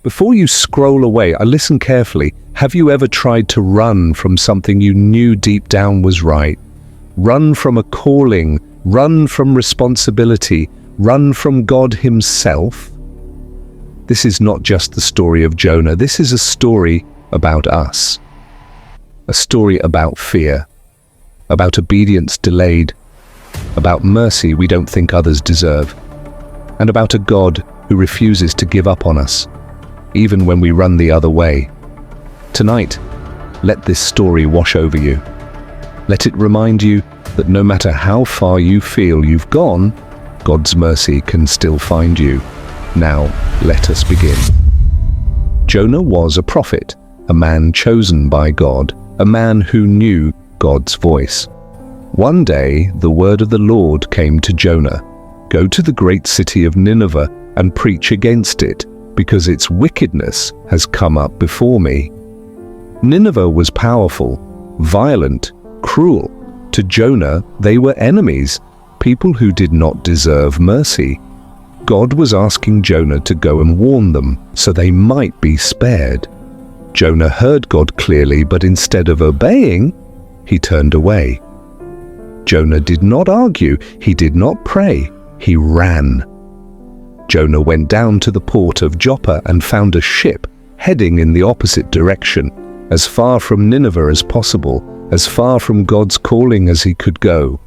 Before you scroll away, listen carefully. Have you ever tried to run from something you knew deep down was right? Run from a calling, run from responsibility, run from God Himself? This is not just the story of Jonah. This is a story about us. A story about fear, about obedience delayed, about mercy we don't think others deserve, and about a God who refuses to give up on us, even when we run the other way. Tonight, let this story wash over you. Let it remind you that no matter how far you feel you've gone, God's mercy can still find you. Now, let us begin. Jonah was a prophet, a man chosen by God, a man who knew God's voice. One day, the word of the Lord came to Jonah. Go to the great city of Nineveh and preach against it, because its wickedness has come up before me. Nineveh was powerful, violent, cruel. To Jonah, they were enemies, people who did not deserve mercy. God was asking Jonah to go and warn them so they might be spared. Jonah heard God clearly, but instead of obeying, he turned away. Jonah did not argue, he did not pray, he ran. Jonah went down to the port of Joppa and found a ship heading in the opposite direction, as far from Nineveh as possible, as far from God's calling as he could go.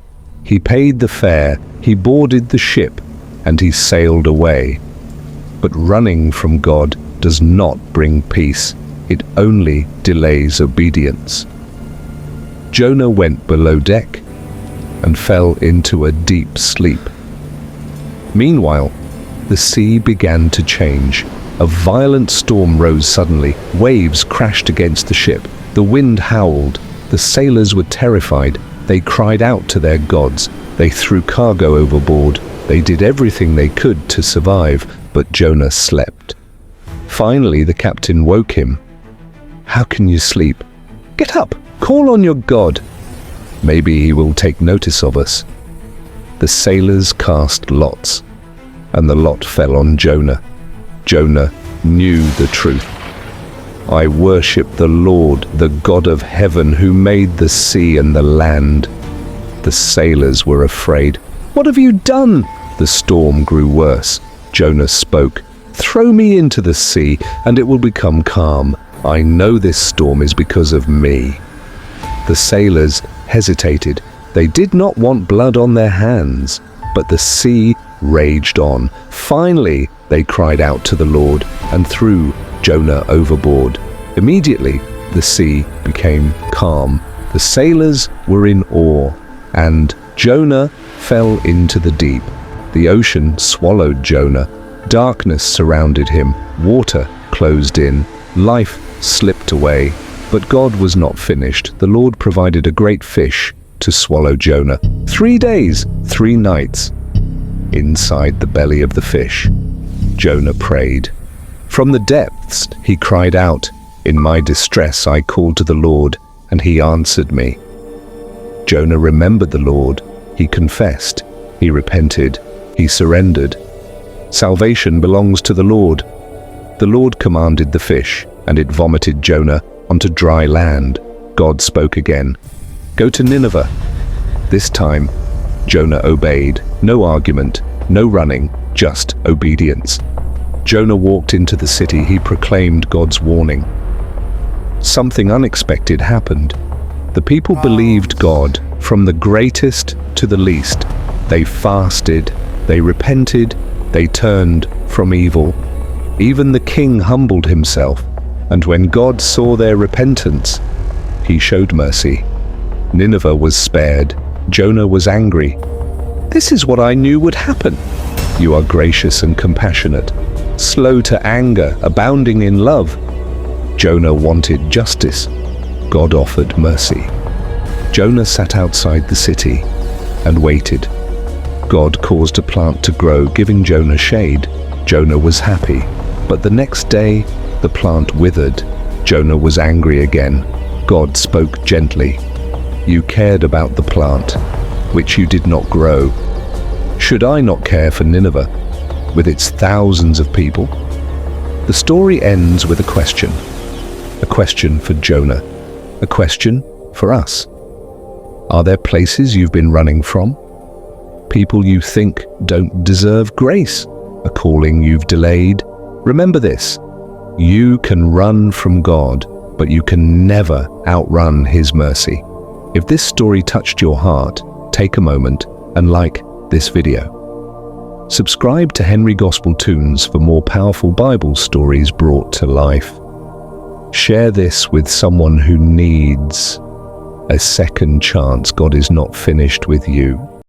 He paid the fare, he boarded the ship, and he sailed away. But running from God does not bring peace. It only delays obedience. Jonah went below deck and fell into a deep sleep. Meanwhile, the sea began to change. A violent storm rose suddenly. Waves crashed against the ship. The wind howled. The sailors were terrified. They cried out to their gods. They threw cargo overboard. They did everything they could to survive, but Jonah slept. Finally, the captain woke him. "How can you sleep? Get up! Call on your God. Maybe he will take notice of us." The sailors cast lots, and the lot fell on Jonah. Jonah knew the truth. "I worship the Lord, the God of heaven, who made the sea and the land." The sailors were afraid. "What have you done?" The storm grew worse. Jonah spoke. "Throw me into the sea, and it will become calm. I know this storm is because of me." The sailors hesitated. They did not want blood on their hands, but the sea raged on. Finally, they cried out to the Lord and threw Jonah overboard. Immediately, the sea became calm. The sailors were in awe, and Jonah fell into the deep. The ocean swallowed Jonah. Darkness surrounded him. Water closed in. Life slipped away. But God was not finished. The Lord provided a great fish to swallow Jonah. 3 days, 3 nights. Inside the belly of the fish, Jonah prayed. From the depths, he cried out. "In my distress, I called to the Lord, and he answered me." Jonah remembered the Lord. He confessed. He repented. He surrendered. Salvation belongs to the Lord. The Lord commanded the fish, and it vomited Jonah onto dry land. God spoke again. "Go to Nineveh." This time, Jonah obeyed. No argument, no running, just obedience. Jonah walked into the city. He proclaimed God's warning. Something unexpected happened. The people believed God, from the greatest to the least. They fasted, they repented, they turned from evil. Even the king humbled himself, and when God saw their repentance, he showed mercy. Nineveh was spared. Jonah was angry. "This is what I knew would happen." You are gracious and compassionate, slow to anger, abounding in love. Jonah wanted justice. God offered mercy. Jonah sat outside the city and waited. God caused a plant to grow, giving Jonah shade. Jonah was happy, but the next day the plant withered. Jonah was angry again. God spoke gently. "You cared about the plant, which you did not grow. Should I not care for Nineveh, with its thousands of people?" The story ends with a question. A question for Jonah. A question for us. Are there places you've been running from? People you think don't deserve grace? A calling you've delayed? Remember this: you can run from God, but you can never outrun His mercy. If this story touched your heart, take a moment and like this video. Subscribe to Henry Gospel Toons for more powerful Bible stories brought to life. Share this with someone who needs a second chance. God is not finished with you.